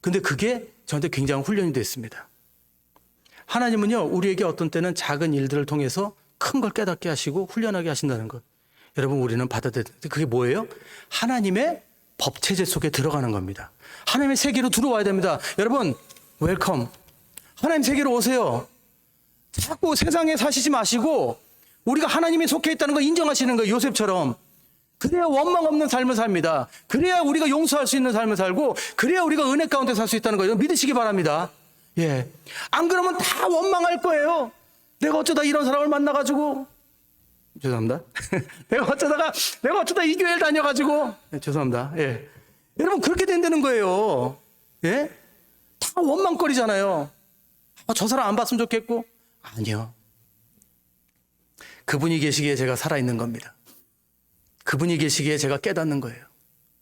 근데 그게 저한테 굉장한 훈련이 됐습니다. 하나님은요, 우리에게 어떤 때는 작은 일들을 통해서 큰 걸 깨닫게 하시고 훈련하게 하신다는 것. 여러분, 우리는 받아들여야 되는데 그게 뭐예요? 하나님의 법체제 속에 들어가는 겁니다. 하나님의 세계로 들어와야 됩니다. 여러분, 웰컴. 하나님 세계로 오세요. 자꾸 세상에 사시지 마시고 우리가 하나님에 속해 있다는 거 인정하시는 거예요. 요셉처럼. 그래야 원망 없는 삶을 삽니다. 그래야 우리가 용서할 수 있는 삶을 살고 그래야 우리가 은혜 가운데 살 수 있다는 거예요. 믿으시기 바랍니다. 예. 안 그러면 다 원망할 거예요. 내가 어쩌다 이런 사람을 만나가지고 죄송합니다. 내가 어쩌다 이 교회를 다녀가지고 죄송합니다. 예. 여러분 그렇게 된다는 거예요. 예? 다 원망거리잖아요. 저 사람 안 봤으면 좋겠고 아니요. 그분이 계시기에 제가 살아있는 겁니다. 그분이 계시기에 제가 깨닫는 거예요.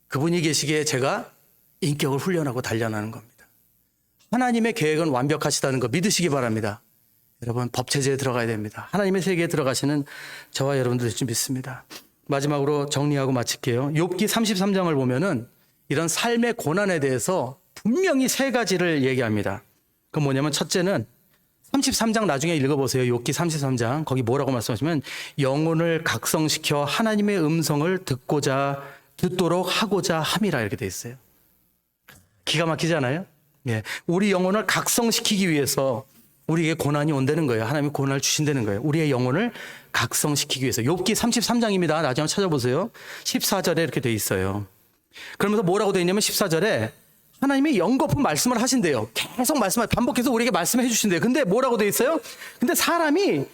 그분이 계시기에 제가 인격을 훈련하고 단련하는 겁니다. 하나님의 계획은 완벽하시다는 거 믿으시기 바랍니다. 여러분, 법체제에 들어가야 됩니다. 하나님의 세계에 들어가시는 저와 여러분들 좀 믿습니다. 마지막으로 정리하고 마칠게요. 욥기 33장을 보면은 이런 삶의 고난에 대해서 분명히 세 가지를 얘기합니다. 그건 뭐냐면 첫째는 33장 나중에 읽어보세요. 욥기 33장. 거기 뭐라고 말씀하시면 영혼을 각성시켜 하나님의 음성을 듣도록 하고자 함이라 이렇게 돼 있어요. 기가 막히잖아요. 예. 우리 영혼을 각성시키기 위해서 우리에게 고난이 온다는 거예요. 하나님이 고난을 주신다는 거예요. 우리의 영혼을 각성시키기 위해서. 욥기 33장입니다. 나중에 찾아보세요. 14절에 이렇게 돼 있어요. 그러면서 뭐라고 돼 있냐면 14절에 하나님이 연거푸 말씀을 하신대요. 계속 반복해서 우리에게 말씀해 주신대요. 근데 뭐라고 돼 있어요? 근데 사람이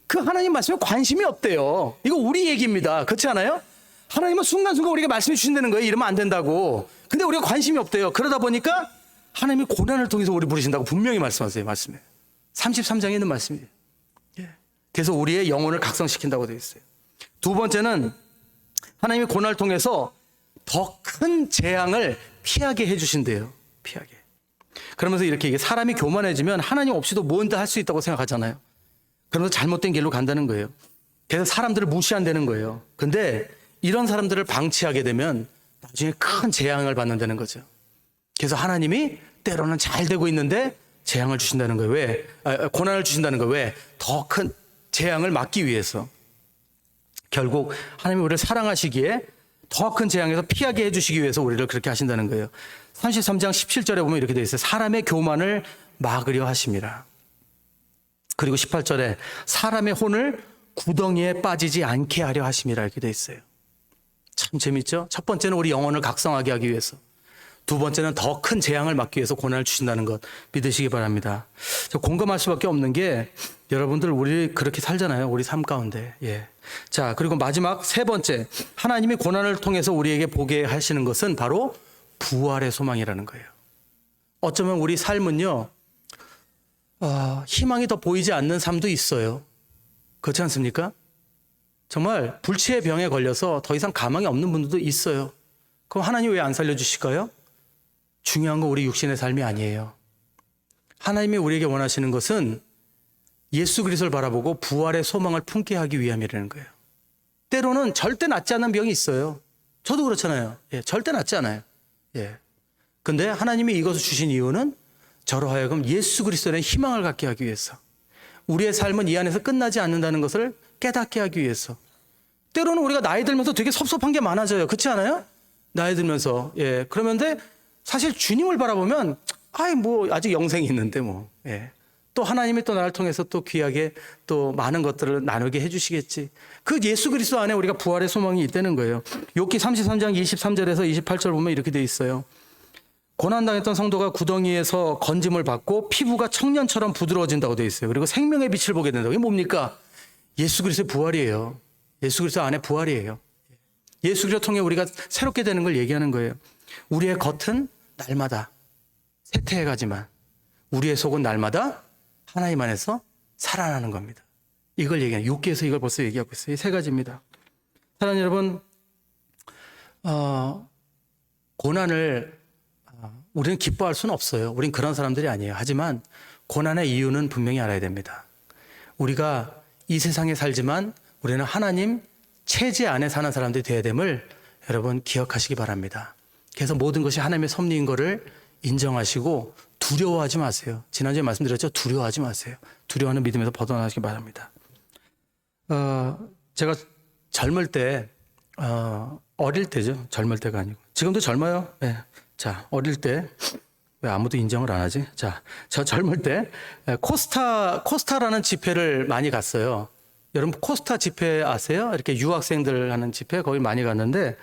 그 하나님 말씀에 관심이 없대요. 이거 우리 얘기입니다. 그렇지 않아요? 하나님은 순간순간 우리에게 말씀해 주신다는 거예요. 이러면 안 된다고. 근데 우리가 관심이 없대요. 그러다 보니까 하나님이 고난을 통해서 우리 부르신다고 분명히 말씀하세요. 말씀에. 33장에 있는 말씀이에요. 그래서 우리의 영혼을 각성시킨다고 되어 있어요. 두 번째는 하나님이 고난을 통해서 더 큰 재앙을 피하게 해주신대요. 피하게. 그러면서 이렇게 사람이 교만해지면 하나님 없이도 뭔가 할 수 있다고 생각하잖아요. 그러면서 잘못된 길로 간다는 거예요. 그래서 사람들을 무시한다는 거예요. 근데 이런 사람들을 방치하게 되면 나중에 큰 재앙을 받는다는 거죠. 그래서 하나님이 때로는 잘 되고 있는데 재앙을 주신다는 거예요. 왜? 고난을 주신다는 거예요. 왜? 더 큰 재앙을 막기 위해서. 결국 하나님이 우리를 사랑하시기에 더 큰 재앙에서 피하게 해주시기 위해서 우리를 그렇게 하신다는 거예요. 33장 17절에 보면 이렇게 되어 있어요. 사람의 교만을 막으려 하심이라. 그리고 18절에 사람의 혼을 구덩이에 빠지지 않게 하려 하심이라 이렇게 되어 있어요. 참 재밌죠? 첫 번째는 우리 영혼을 각성하게 하기 위해서. 두 번째는 더 큰 재앙을 막기 위해서 고난을 주신다는 것 믿으시기 바랍니다. 저 공감할 수밖에 없는 게 여러분들 우리 그렇게 살잖아요. 우리 삶 가운데. 예. 자, 그리고 마지막 세 번째. 하나님이 고난을 통해서 우리에게 보게 하시는 것은 바로 부활의 소망이라는 거예요. 어쩌면 우리 삶은요, 희망이 더 보이지 않는 삶도 있어요. 그렇지 않습니까? 정말 불치의 병에 걸려서 더 이상 가망이 없는 분들도 있어요. 그럼 하나님 왜 안 살려주실까요? 중요한 건 우리 육신의 삶이 아니에요. 하나님이 우리에게 원하시는 것은 예수 그리스도를 바라보고 부활의 소망을 품게 하기 위함이라는 거예요. 때로는 절대 낫지 않는 병이 있어요. 저도 그렇잖아요. 예, 절대 낫지 않아요. 예. 근데 하나님이 이것을 주신 이유는 저로 하여금 예수 그리스도의 희망을 갖게 하기 위해서. 우리의 삶은 이 안에서 끝나지 않는다는 것을 깨닫게 하기 위해서. 때로는 우리가 나이 들면서 되게 섭섭한 게 많아져요. 그렇지 않아요? 나이 들면서. 예. 그러면 사실 주님을 바라보면 아직 영생이 있는데 뭐. 예. 또 하나님이 또 나를 통해서 또 귀하게 또 많은 것들을 나누게 해주시겠지. 그 예수 그리스도 안에 우리가 부활의 소망이 있다는 거예요. 욥기 33장 23절에서 28절 보면 이렇게 돼 있어요. 고난당했던 성도가 구덩이에서 건짐을 받고 피부가 청년처럼 부드러워진다고 돼 있어요. 그리고 생명의 빛을 보게 된다고. 이게 뭡니까? 예수 그리스도의 부활이에요. 예수 그리스도 안에 부활이에요. 예수 그리스도 통해 우리가 새롭게 되는 걸 얘기하는 거예요. 우리의 겉은 날마다 쇠퇴해가지만 우리의 속은 날마다 하나님 안에서 살아나는 겁니다. 이걸 얘기하는, 욥기에서 이걸 벌써 얘기하고 있어요. 이 세 가지입니다. 사랑하는 여러분, 고난을 우리는 기뻐할 수는 없어요. 우린 그런 사람들이 아니에요. 하지만 고난의 이유는 분명히 알아야 됩니다. 우리가 이 세상에 살지만 우리는 하나님 체제 안에 사는 사람들이 되어야 됨을 여러분 기억하시기 바랍니다. 그래서 모든 것이 하나님의 섭리인 것을 인정하시고 두려워하지 마세요. 지난주에 말씀드렸죠? 두려워하지 마세요. 두려워하는 믿음에서 벗어나시기 바랍니다. 제가 젊을 때, 어릴 때죠. 젊을 때가 아니고. 지금도 젊어요. 네. 자, 어릴 때, 왜 아무도 인정을 안 하지? 자, 저 젊을 때, 코스타라는 집회를 많이 갔어요. 여러분, 코스타 집회 아세요? 이렇게 유학생들 하는 집회, 거기 많이 갔는데,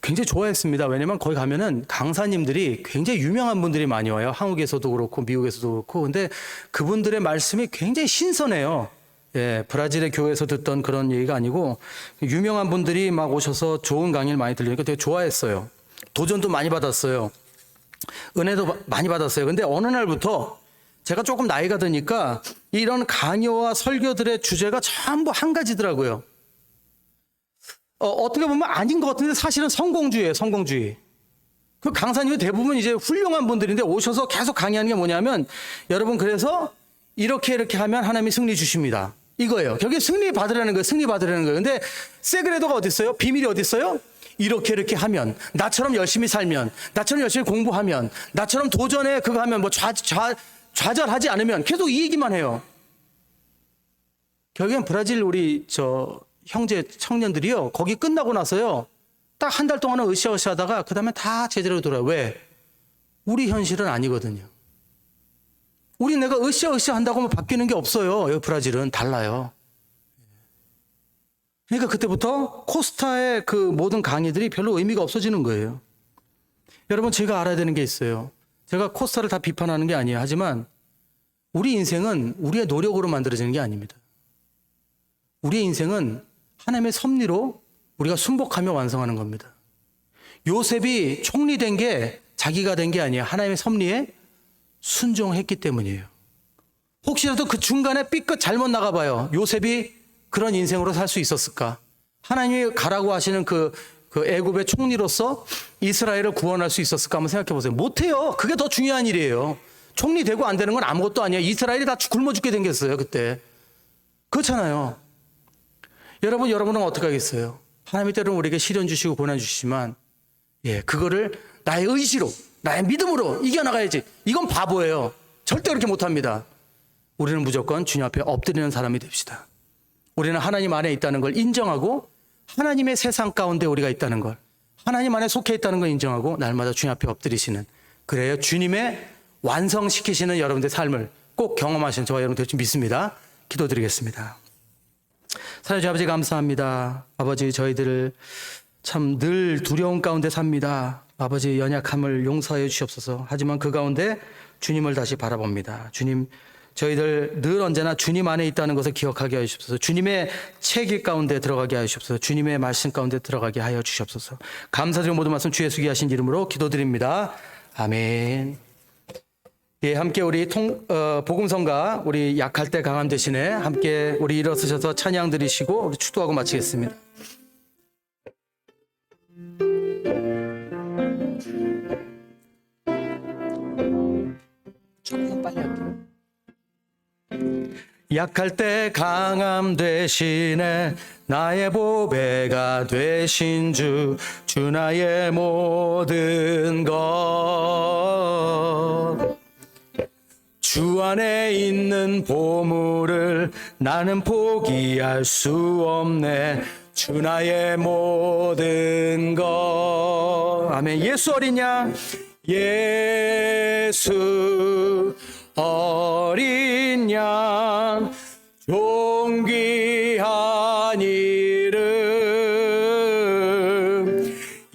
굉장히 좋아했습니다. 왜냐면 거기 가면은 강사님들이 굉장히 유명한 분들이 많이 와요. 한국에서도 그렇고 미국에서도 그렇고. 근데 그분들의 말씀이 굉장히 신선해요. 예, 브라질의 교회에서 듣던 그런 얘기가 아니고 유명한 분들이 막 오셔서 좋은 강의를 많이 들으니까 되게 좋아했어요. 도전도 많이 받았어요. 은혜도 많이 받았어요. 근데 어느 날부터 제가 조금 나이가 드니까 이런 강요와 설교들의 주제가 전부 한 가지더라고요. 어떻게 보면 아닌 것 같은데 사실은 성공주의예요, 성공주의. 그 강사님이 대부분 이제 훌륭한 분들인데 오셔서 계속 강의하는 게 뭐냐면, 여러분 그래서 이렇게 하면 하나님이 승리 주십니다. 이거예요. 결국에 승리 받으라는 거예요. 승리 받으라는 거예요. 근데 세그레도가 어디 있어요? 비밀이 어디 있어요? 이렇게 하면, 나처럼 열심히 살면, 나처럼 열심히 공부하면, 나처럼 도전에 그거 하면, 뭐 좌절하지 않으면, 계속 이 얘기만 해요. 결국엔 브라질 우리 형제 청년들이요, 거기 끝나고 나서요, 딱 한 달 동안은 으쌰으쌰 하다가 그 다음에 다 제대로 돌아요. 왜? 우리 현실은 아니거든요. 우리 내가 으쌰으쌰 한다고 하면 바뀌는 게 없어요. 여기 브라질은 달라요. 그러니까 그때부터 코스타의 그 모든 강의들이 별로 의미가 없어지는 거예요. 여러분, 제가 알아야 되는 게 있어요. 제가 코스타를 다 비판하는 게 아니에요. 하지만 우리 인생은 우리의 노력으로 만들어지는 게 아닙니다. 우리의 인생은 하나님의 섭리로 우리가 순복하며 완성하는 겁니다. 요셉이 총리 된 게 자기가 된 게 아니에요. 하나님의 섭리에 순종했기 때문이에요. 혹시라도 그 중간에 삐끗 잘못 나가봐요. 요셉이 그런 인생으로 살 수 있었을까? 하나님이 가라고 하시는 그 애굽의 총리로서 이스라엘을 구원할 수 있었을까? 한번 생각해 보세요. 못해요. 그게 더 중요한 일이에요. 총리 되고 안 되는 건 아무것도 아니에요. 이스라엘이 다 굶어 죽게 생겼어요, 그때. 그렇잖아요. 여러분은 어떻게 하겠어요? 하나님이 때로는 우리에게 시련 주시고 고난 주시지만, 그거를 나의 의지로, 나의 믿음으로 이겨나가야지. 이건 바보예요. 절대 그렇게 못합니다. 우리는 무조건 주님 앞에 엎드리는 사람이 됩시다. 우리는 하나님 안에 있다는 걸 인정하고, 하나님의 세상 가운데 우리가 있다는 걸, 하나님 안에 속해 있다는 걸 인정하고 날마다 주님 앞에 엎드리시는, 그래요, 주님의 완성시키시는 여러분들의 삶을 꼭 경험하시는 저와 여러분 될 줄 믿습니다. 기도드리겠습니다. 사랑하는 아버지, 감사합니다. 아버지, 저희들을 참 늘 두려움 가운데 삽니다. 아버지, 연약함을 용서하여 주시옵소서. 하지만 그 가운데 주님을 다시 바라봅니다. 주님, 저희들 늘 언제나 주님 안에 있다는 것을 기억하게 하여 주시옵소서. 주님의 책 가운데 들어가게 하여 주시옵소서. 주님의 말씀 가운데 들어가게 하여 주시옵소서. 감사드리고 모든 말씀 주 예수 귀하신 이름으로 기도드립니다. 아멘. 함께 우리 복음성가 우리 약할 때 강함 대신에 함께 우리 일어서셔서 찬양 드리시고 우리 축도하고 마치겠습니다. 조금 빨리 할게요. 약할 때 강함 대신에 나의 보배가 되신 주 나의 모든 것, 주 안에 있는 보물을 나는 포기할 수 없네. 주 나의 모든 것. 아멘. 예수 어린 양, 예수 어린 양, 존귀한 이름,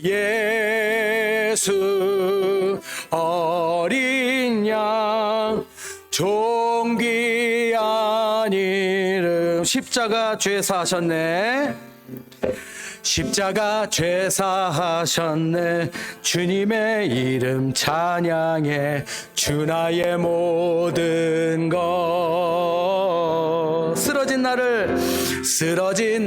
예수 어린 양, 존귀한 이름. 십자가 죄 사하셨네. 십자가 죄 사하셨네. 주님의 이름 찬양해. 주 나의 모든 것. 쓰러진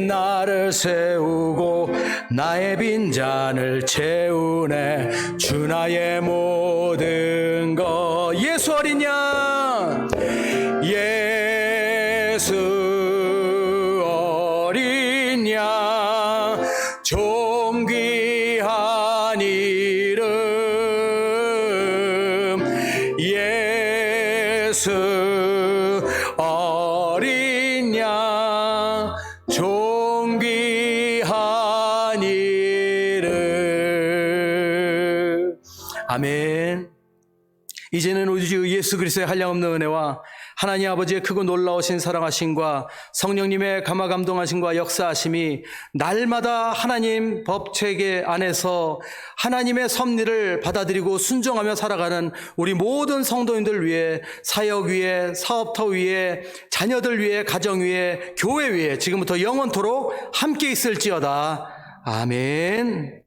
나를 세우고 나의 빈잔을 채우네. 주 나의 모든 것. 예수 어린 양, 예수 어린 양, 존귀한 이름, 예수 어린 양, 존귀한 이름. 아멘. 이제는 우리 주 예수 그리스도의 한량없는 은혜와 하나님 아버지의 크고 놀라우신 사랑하심과 성령님의 감화 감동하심과 역사하심이 날마다 하나님 법체계 안에서 하나님의 섭리를 받아들이고 순종하며 살아가는 우리 모든 성도님들 위해, 사역 위에, 사업터 위에, 자녀들 위에, 가정 위에, 교회 위에 지금부터 영원토록 함께 있을지어다. 아멘.